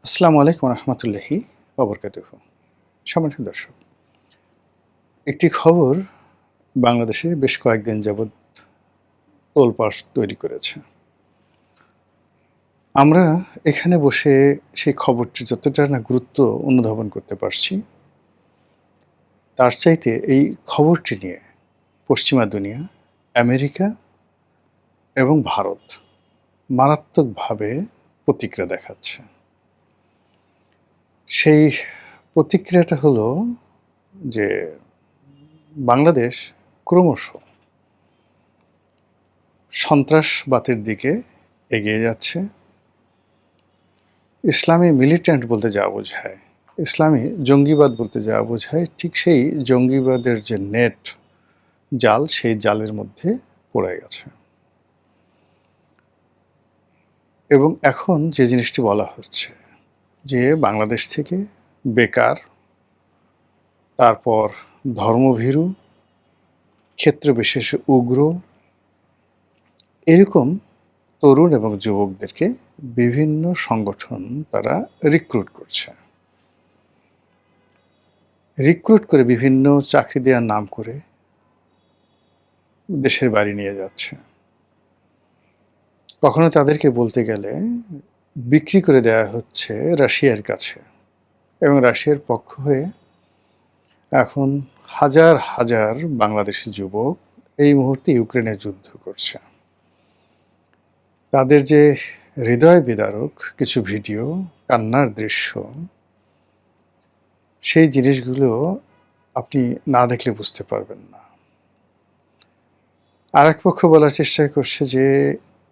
আসসালামু আলাইকুম রহমতুল্লাহি ওবরকাতুহু। সম্মানিত দর্শক, একটি খবর বাংলাদেশে বেশ কয়েকদিন যাবৎ তোলপাড় তৈরি করেছে। আমরা এখানে বসে সেই খবরটি যতটা না গুরুত্ব অনুধাবন করতে পারছি, তার চাইতে এই খবরটি নিয়ে পশ্চিমা দুনিয়া, আমেরিকা এবং ভারত মারাত্মকভাবে প্রতিক্রিয়া দেখাচ্ছে। সেই প্রতিক্রিয়াটা হলো যে বাংলাদেশ ক্রমশ সন্ত্রাসবাদের দিকে এগিয়ে যাচ্ছে। ইসলামী মিলিট্যান্ট বলতে যা বোঝায়, ইসলামী জঙ্গিবাদ বলতে যা বোঝায়, ঠিক সেই জঙ্গিবাদের যে নেট, জাল, সেই জালের মধ্যে পড়ে গেছে। এবং এখন যে জিনিসটি বলা হচ্ছে যে বাংলাদেশ থেকে বেকার, তারপর ধর্মভীরু, ক্ষেত্রবিশেষে উগ্র, এরকম তরুণ এবং যুবকদেরকে বিভিন্ন সংগঠন তারা রিক্রুট করছে। রিক্রুট করে বিভিন্ন চাকরি দেওয়ার নাম করে দেশের বাইরে নিয়ে যাচ্ছে। কখনো তাদেরকে বলতে গেলে বিক্রি করে দেওয়া হচ্ছে রাশিয়ার কাছে, এবং রাশিয়ার পক্ষ হয়ে এখন হাজার হাজার বাংলাদেশি যুবক এই মুহূর্তে ইউক্রেনে যুদ্ধ করছে। তাদের যে হৃদয় বিদারক কিছু ভিডিও, কান্নার দৃশ্য, সেই জিনিসগুলো আপনি না দেখলে বুঝতে পারবেন না। আর এক পক্ষ বলার চেষ্টা করছে যে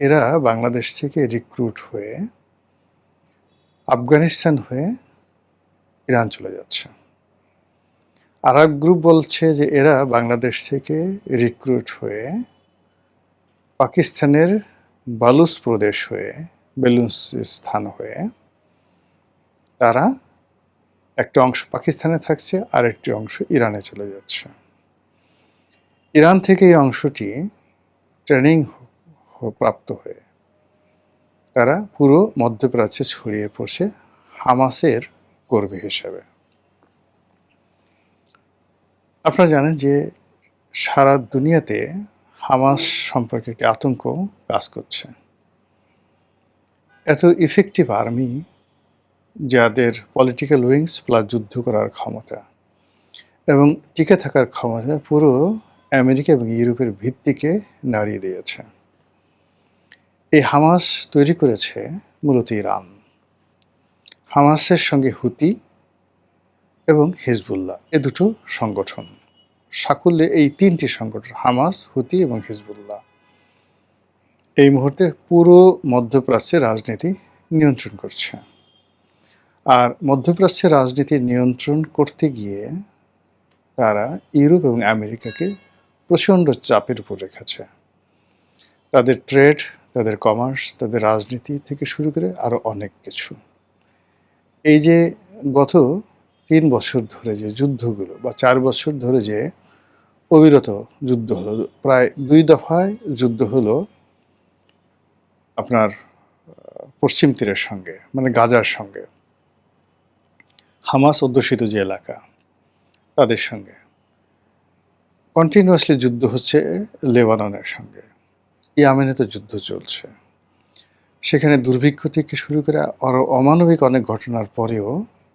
এরা বাংলাদেশ থেকে রিক্রুট হয়ে আফগানিস্তান হয়ে ইরান চলে যাচ্ছে। আর এক গ্রুপ বলছে যে এরা বাংলাদেশ থেকে রিক্রুট হয়ে পাকিস্তানের বালুচ প্রদেশ হয়ে, বেলুচিস্তান হয়ে, তারা একটা অংশ পাকিস্তানে থাকছে আর একটি অংশ ইরানে চলে যাচ্ছে। ইরান থেকে এই অংশটি ট্রেনিং প্রাপ্ত হয়ে তারা পুরো মধ্যপ্রাচ্যে ছড়িয়ে পড়ছে হামাসের কর্মী হিসেবে। আপনারা জানেন যে সারা দুনিয়াতে হামাস সম্পর্কে একটি আতঙ্ক কাজ করছে। এত ইফেক্টিভ আর্মি, যাদের পলিটিক্যাল উইংস প্লাস যুদ্ধ করার ক্ষমতা এবং টিকে থাকার ক্ষমতা পুরো আমেরিকা এবং ইউরোপের ভিত্তিকে নাড়িয়ে দিয়েছে। এই হামাস তৈরি করেছে মূলত ইরান। হামাসের সঙ্গে হুতি এবং হিজবুল্লাহ, এ দুটো সংগঠন, সাকুল্যে এই তিনটি সংগঠন, হামাস, হুতি এবং হিজবুল্লাহ, এই মুহূর্তে পুরো মধ্যপ্রাচ্যের রাজনীতি নিয়ন্ত্রণ করছে। আর মধ্যপ্রাচ্যের রাজনীতি নিয়ন্ত্রণ করতে গিয়ে তারা ইউরোপ এবং আমেরিকাকে প্রচণ্ড চাপের উপর রেখেছে। তাদের ট্রেড, তাদের কমার্স, তাদের রাজনীতি থেকে শুরু করে আরও অনেক কিছু। এই যে গত 3 বছর ধরে যে যুদ্ধগুলো, বা 4 বছর ধরে যে অবিরত যুদ্ধ হলো, প্রায় 2 দফায় যুদ্ধ হলো আপনার পশ্চিম তীরের সঙ্গে, মানে গাজার সঙ্গে, হামাস অধ্যুষিত যে এলাকা তাদের সঙ্গে। কন্টিনিউয়াসলি যুদ্ধ হচ্ছে লেবাননের সঙ্গে, ইয়ামেনে তো যুদ্ধ চলছে। সেখানে দুর্ভিক্ষ থেকে শুরু করে আরও অমানবিক অনেক ঘটনার পরেও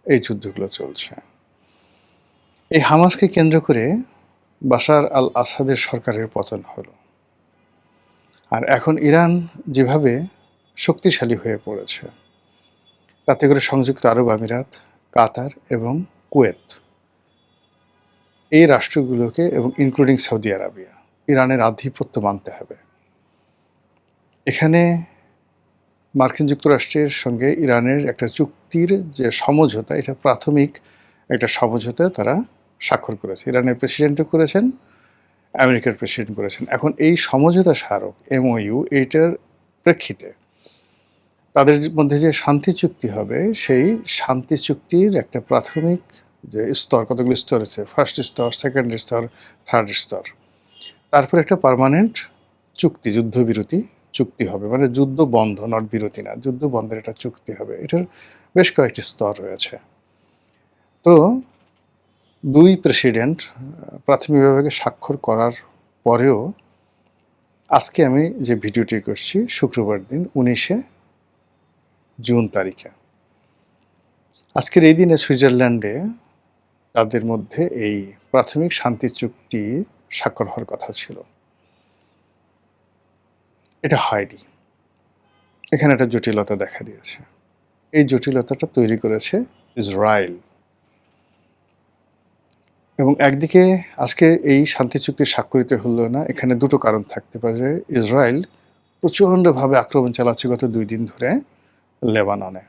এই যুদ্ধগুলো চলছে। এই হামাসকে কেন্দ্র করে বাশার আল আসাদের সরকারের পতন হলো। আর এখন ইরান যেভাবে শক্তিশালী হয়ে পড়েছে, তাতে করে সংযুক্ত আরব আমিরাত, কাতার এবং কুয়েত, এই রাষ্ট্রগুলোকে এবং ইনক্লুডিং সৌদি আরবিয়া, ইরানের আধিপত্য মানতে হবে। এখানে মার্কিন যুক্তরাষ্ট্রের সঙ্গে ইরানের একটা চুক্তির যে সমঝোতা, এটা প্রাথমিক একটা সমঝোতা তারা স্বাক্ষর করেছে। ইরানের প্রেসিডেন্টও করেছেন, আমেরিকার প্রেসিডেন্ট করেছেন। এখন এই সমঝোতা স্মারক MOU, এইটার প্রেক্ষিতে তাদের মধ্যে যে শান্তি চুক্তি হবে, সেই শান্তি চুক্তির একটা প্রাথমিক যে স্তর, কতগুলো স্তর আছে, ফার্স্ট স্তর, সেকেন্ড স্তর, থার্ড স্তর, তারপর একটা পার্মানেন্ট চুক্তি, যুদ্ধবিরতি চুক্তি হবে, মানে যুদ্ধ বন্ধ, নট বিরতি না, যুদ্ধ বন্ধের একটা চুক্তি হবে। এটার বেশ কয়েকটি স্তর রয়েছে। তো ২ প্রেসিডেন্ট প্রাথমিকভাবে স্বাক্ষর করার পরেও আজকে আমি যে ভিডিওটি করছি শুক্রবার দিন ১৯শে জুন তারিখে। আজকের এই দিনে সুইজারল্যান্ডে তাদের মধ্যে এই প্রাথমিক শান্তি চুক্তি স্বাক্ষর হওয়ার কথা ছিল। এটা হয়নি। এখানে একটা জটিলতা দেখা দিয়েছে। এই জটিলতাটা তৈরি করেছে ইসরায়েল। এবং একদিকে আজকে এই শান্তি চুক্তি স্বাক্ষরিত হলো না, এখানে দুটো কারণ থাকতে পারে। ইসরায়েল প্রচণ্ডভাবে আক্রমণ চালাচ্ছে গত ২ দিন ধরে লেবাননে।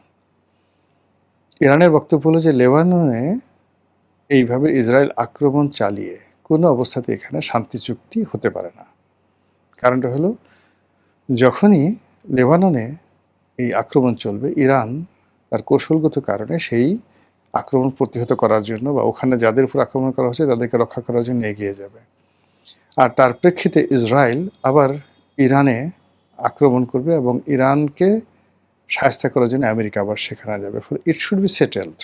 ইরানের বক্তব্য হলো যে লেবাননে এইভাবে ইসরায়েল আক্রমণ চালিয়ে কোনো অবস্থাতে এখানে শান্তি চুক্তি হতে পারে না। কারণটা হলো, যখনই লেবাননে এই আক্রমণ চলবে, ইরান তার কৌশলগত কারণে সেই আক্রমণ প্রতিহত করার জন্য বা ওখানে যাদের উপর আক্রমণ করা হচ্ছে তাদেরকে রক্ষা করার জন্য এগিয়ে যাবে। আর তার প্রেক্ষিতে ইসরায়েল আবার ইরানে আক্রমণ করবে এবং ইরানকে শায়েস্তা করার জন্য আমেরিকা আবার সেখানে যাবে। ফলে ইট শুড বি সেটেলড।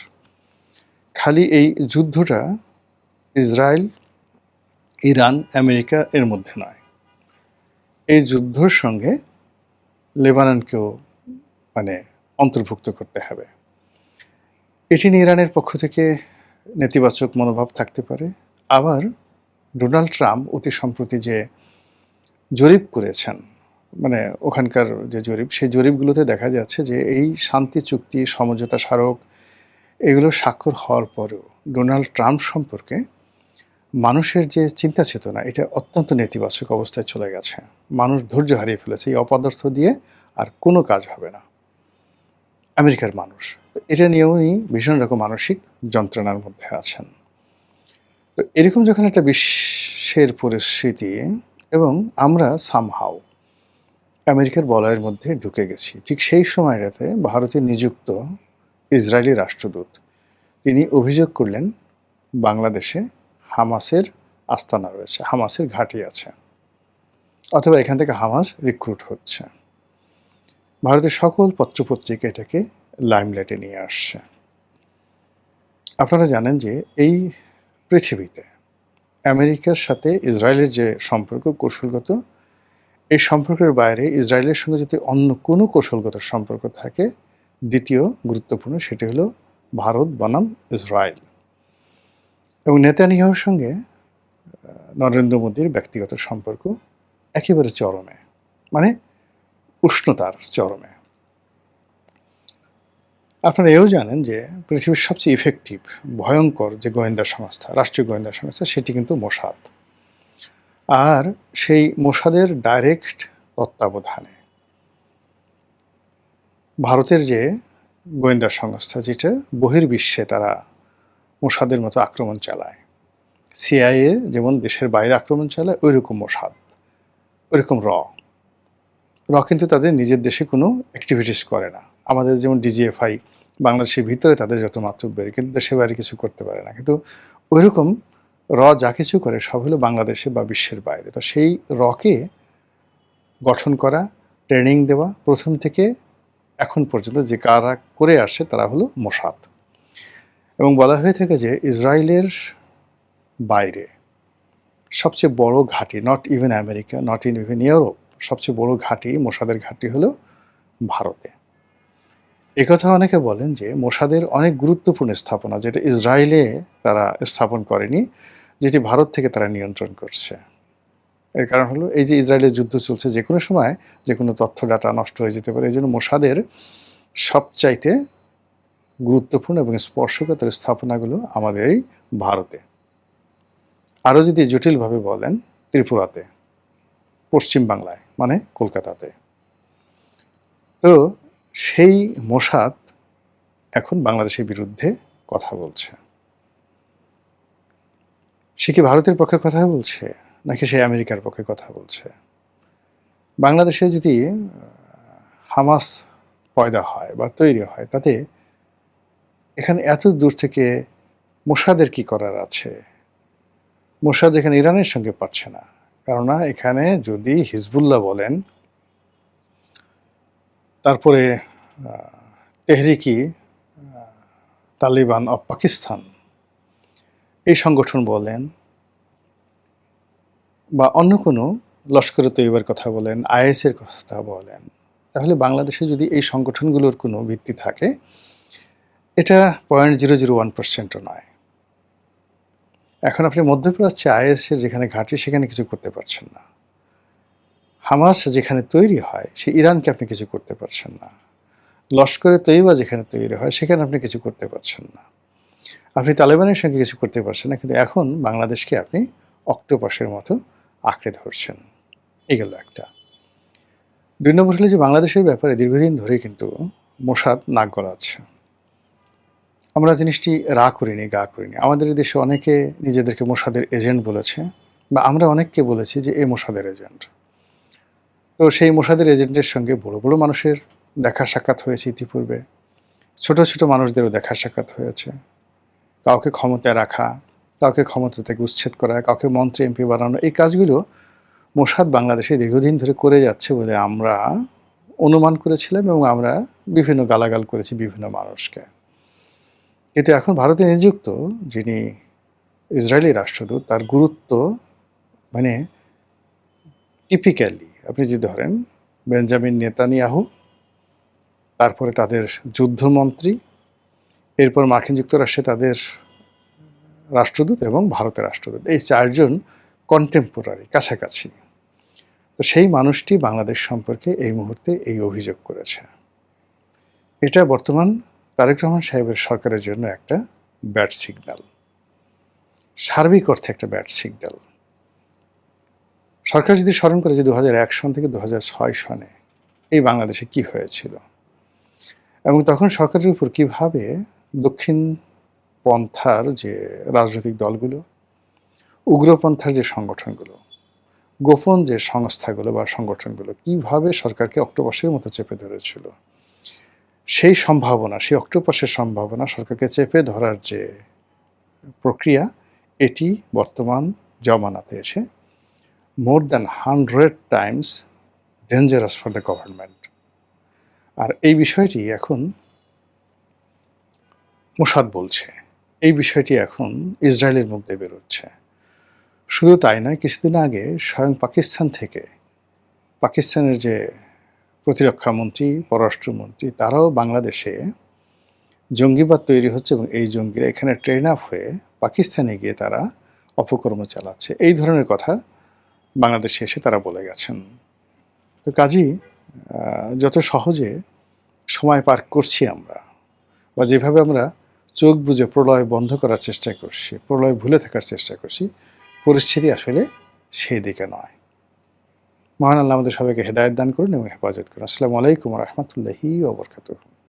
খালি এই যুদ্ধটা ইসরায়েল, ইরান, আমেরিকা এর মধ্যে নয়। এই যুদ্ধর সঙ্গে লেবাননকেও মানে অন্তর্ভুক্ত করতে হবে। এটি নিয়ে ইরানের পক্ষ থেকে নেতিবাচক মনোভাব থাকতে পারে। আবার ডোনাল্ড ট্রাম্প অতি সম্প্রতি যে জরিপ করেছেন, মানে ওখানকার যে জরিপ, সেই জরিপগুলোতে দেখা যাচ্ছে যে এই শান্তি চুক্তি, সমঝোতা স্মারক এগুলো স্বাক্ষর হওয়ার পরেও ডোনাল্ড ট্রাম্প সম্পর্কে মানুষের যে চিন্তা চেতনা, এটা অত্যন্ত নেতিবাচক অবস্থায় চলে গেছে। মানুষ ধৈর্য হারিয়ে ফেলেছে। এই অপদার্থ দিয়ে আর কোনো কাজ হবে না। আমেরিকার মানুষ এটা নিয়েও ভীষণ রকম মানসিক যন্ত্রণার মধ্যে আছেন। তো এরকম যখন একটা বিশ্বের পরিস্থিতি এবং আমরা সামহাও আমেরিকার বলয়ের মধ্যে ঢুকে গেছি, ঠিক সেই সময়টাতে ভারতে নিযুক্ত ইসরায়েলি রাষ্ট্রদূত তিনি অভিযোগ করলেন বাংলাদেশে হামাসের আস্তানা রয়েছে, হামাসের ঘাঁটি আছে, অথবা এখান থেকে হামাস রিক্রুট হচ্ছে। ভারতের সকল পত্রপত্রিকা এটাকে লাইমলাইটে নিয়ে আসছে। আপনারা জানেন যে এই পৃথিবীতে আমেরিকার সাথে ইসরায়েলের যে সম্পর্ক কৌশলগত, এই সম্পর্কের বাইরে ইসরায়েলের সঙ্গে যদি অন্য কোনো কৌশলগত সম্পর্ক থাকে, দ্বিতীয় গুরুত্বপূর্ণ সেটি হলো ভারত বনাম ইসরায়েল। এবং নেতানিয়াহুর সঙ্গে নরেন্দ্র মোদীর ব্যক্তিগত সম্পর্ক একেবারে চরমে, মানে উষ্ণতার চরমে। আপনারা এও জানেন যে পৃথিবীর সবচেয়ে ইফেক্টিভ, ভয়ঙ্কর যে গোয়েন্দা সংস্থা, রাষ্ট্রীয় গোয়েন্দা সংস্থা, সেটি কিন্তু মোসাদ। আর সেই মোসাদের ডাইরেক্ট তত্ত্বাবধানে ভারতের যে গোয়েন্দা সংস্থা, যেটা বহির্বিশ্বে তারা মোসাদের মতো আক্রমণ চালায়, সিআইএ যেমন দেশের বাইরে আক্রমণ চালায়, ওইরকম মোসাদ, ওইরকম র কিন্তু তাদের নিজের দেশে কোনো অ্যাক্টিভিটিস করে না। আমাদের যেমন ডিজিএফআই বাংলাদেশের ভিতরে তাদের যত মাত্রা বেড়ে, কিন্তু দেশের বাইরে কিছু করতে পারে না। কিন্তু ওইরকম যা কিছু করে সব হলো বাংলাদেশে বা বিশ্বের বাইরে। তো সেই কে গঠন করা, ট্রেনিং দেওয়া, প্রথম থেকে এখন পর্যন্ত যে কারা করে আসছে তারা হলো মোসাদ। এবং বলা হয়ে থাকে যে ইসরায়েলের বাইরে সবচেয়ে বড় ঘাঁটি, not even America, not even Europe, সবচেয়ে বড় ঘাঁটি, মোসাদের ঘাঁটি হলো ভারতে। একথা অনেকে বলেন যে মোসাদের অনেক গুরুত্বপূর্ণ স্থাপনা যেটা ইসরায়েলে তারা স্থাপন করেনি, যেটি ভারত থেকে তারা নিয়ন্ত্রণ করছে। এর কারণ হলো এই যে ইসরায়েলের যুদ্ধ চলছে, যে কোনো সময় যে কোনো তথ্য ডাটা নষ্ট হয়ে যেতে পারে। এই জন্য মোসাদের সবচাইতে গুরুত্বপূর্ণ এবং স্পর্শকাতর স্থাপনাগুলো আমাদের এই ভারতে। আরও যদি জটিলভাবে বলেন, ত্রিপুরাতে, পশ্চিম বাংলায়, মানে কলকাতাতে। তো সেই মোসাদ এখন বাংলাদেশের বিরুদ্ধে কথা বলছে। সে কি ভারতের পক্ষে কথা বলছে নাকি সে আমেরিকার পক্ষে কথা বলছে? বাংলাদেশে যদি হামাস পয়দা হয় বা তৈরি হয়, তাতে এখানে এত দূর থেকে মোসাদের কি করার আছে? মোসাদ এখানে ইরানের সঙ্গে পারছে না, কেননা এখানে যদি হিজবুল্লাহ বলেন তারপরে তেহরিকি তালিবান অফ পাকিস্তান এই সংগঠন বলেন, বা অন্য কোনো লস্করে তৈয়বার কথা বলেন, আইএসের কথা বলেন, তাহলে বাংলাদেশে যদি এই সংগঠনগুলোর কোনো ভিত্তি থাকে, এটা 0.001%ও নয়। এখন আপনি মধ্যপ্রাচ্যে আইএসের যেখানে ঘাঁটি সেখানে কিছু করতে পারছেন না। হামাস যেখানে তৈরি হয় সে ইরানকে আপনি কিছু করতে পারছেন না। লস্করে তৈয়বা যেখানে তৈরি হয় সেখানে আপনি কিছু করতে পারছেন না। আপনি তালেবানের সঙ্গে কিছু করতে পারছেন না, কিন্তু এখন বাংলাদেশকে আপনি অক্টোপাসের মতো আঁকড়ে ধরছেন। এই গেল একটা। ২ নম্বর হলো যে বাংলাদেশের ব্যাপারে দীর্ঘদিন ধরেই কিন্তু মোসাদ নাক গলাচ্ছে। আমরা জিনিসটি রা করিনি, গা করিনি। আমাদের দেশে অনেকে নিজেদেরকে মোসাদের এজেন্ট বলেছে, বা আমরা অনেককে বলেছি যে এ মোসাদের এজেন্ট। তো সেই মোসাদের এজেন্টের সঙ্গে বড় বড় মানুষের দেখা সাক্ষাৎ হয়েছে ইতিপূর্বে, ছোট ছোট মানুষদেরও দেখা সাক্ষাৎ হয়েছে। কাউকে ক্ষমতায় রাখা, কাউকে ক্ষমতা থেকে উচ্ছেদ করা, কাউকে মন্ত্রী এমপি বানানো, এই কাজগুলো মোসাদ বাংলাদেশে দীর্ঘদিন ধরে করে যাচ্ছে বলে আমরা অনুমান করেছিলাম, এবং আমরা বিভিন্ন গালাগাল করেছি বিভিন্ন মানুষকে। কিন্তু এখন ভারতে নিযুক্ত যিনি ইসরায়েলি রাষ্ট্রদূত, তার গুরুত্ব মানে টিপিক্যালি আপনি যদি ধরেন বেঞ্জামিন নেতানিয়াহু, তারপরে তাদের যুদ্ধমন্ত্রী, এরপর মার্কিন যুক্তরাষ্ট্রে তাদের রাষ্ট্রদূত এবং ভারতের রাষ্ট্রদূত, এই 4 জন কন্টেম্পোরারি, কাছাকাছি। তো সেই মানুষটি বাংলাদেশ সম্পর্কে এই মুহূর্তে এই অভিযোগ করেছে। এটা বর্তমান তারেক রহমান সাহেবের সরকারের জন্য একটা ব্যাড সিগন্যাল, সার্বিক অর্থে একটা ব্যাড সিগন্যাল। সরকার যদি স্মরণ করে যে 2001 সন থেকে 2006 সনে এই বাংলাদেশে কি হয়েছিল, এবং তখন সরকারের উপর কিভাবে দক্ষিণ পন্থার যে রাজনৈতিক দলগুলো, উগ্রপন্থার যে সংগঠনগুলো, গোপন যে সংস্থাগুলো বা সংগঠনগুলো কিভাবে সরকারকে অক্টোপাসের মতো চেপে ধরেছিল, সেই সম্ভাবনা, সেই অক্টোপাসের সম্ভাবনা, সরকারকে চেপে ধরার যে প্রক্রিয়া, এটি বর্তমান জমানাতে এসে more than 100 times dangerous for the government. আর এই বিষয়টি এখন মোসাদ বলছে, এই বিষয়টি এখন ইসরায়েলের মুখ দিয়ে বেরোচ্ছে। শুধু তাই নয়, কিছুদিন আগে স্বয়ং পাকিস্তান থেকে পাকিস্তানের যে প্রতিরক্ষামন্ত্রী, পররাষ্ট্রমন্ত্রী, তারাও বাংলাদেশে জঙ্গিবাদ তৈরি হচ্ছে এবং এই জঙ্গিরা এখানে ট্রেন আপ হয়ে পাকিস্তানে গিয়ে তারা অপকর্ম চালাচ্ছে, এই ধরনের কথা বাংলাদেশে এসে তারা বলে গেছেন। তো কাজেই যত সহজে সময় পার করছি আমরা, বা যেভাবে আমরা চোখ বুজে প্রলয় বন্ধ করার চেষ্টা করছি, প্রলয় ভুলে থাকার চেষ্টা করছি, পরিস্থিতি আসলে সেই দিকে নয়। মহান আল্লাহ আমাদের সবাইকে হেদায়েত দান করুন এবং হেফাজত করুন। আসসালামু আলাইকুম ওয়া রাহমাতুল্লাহি ওয়া বারাকাতুহু।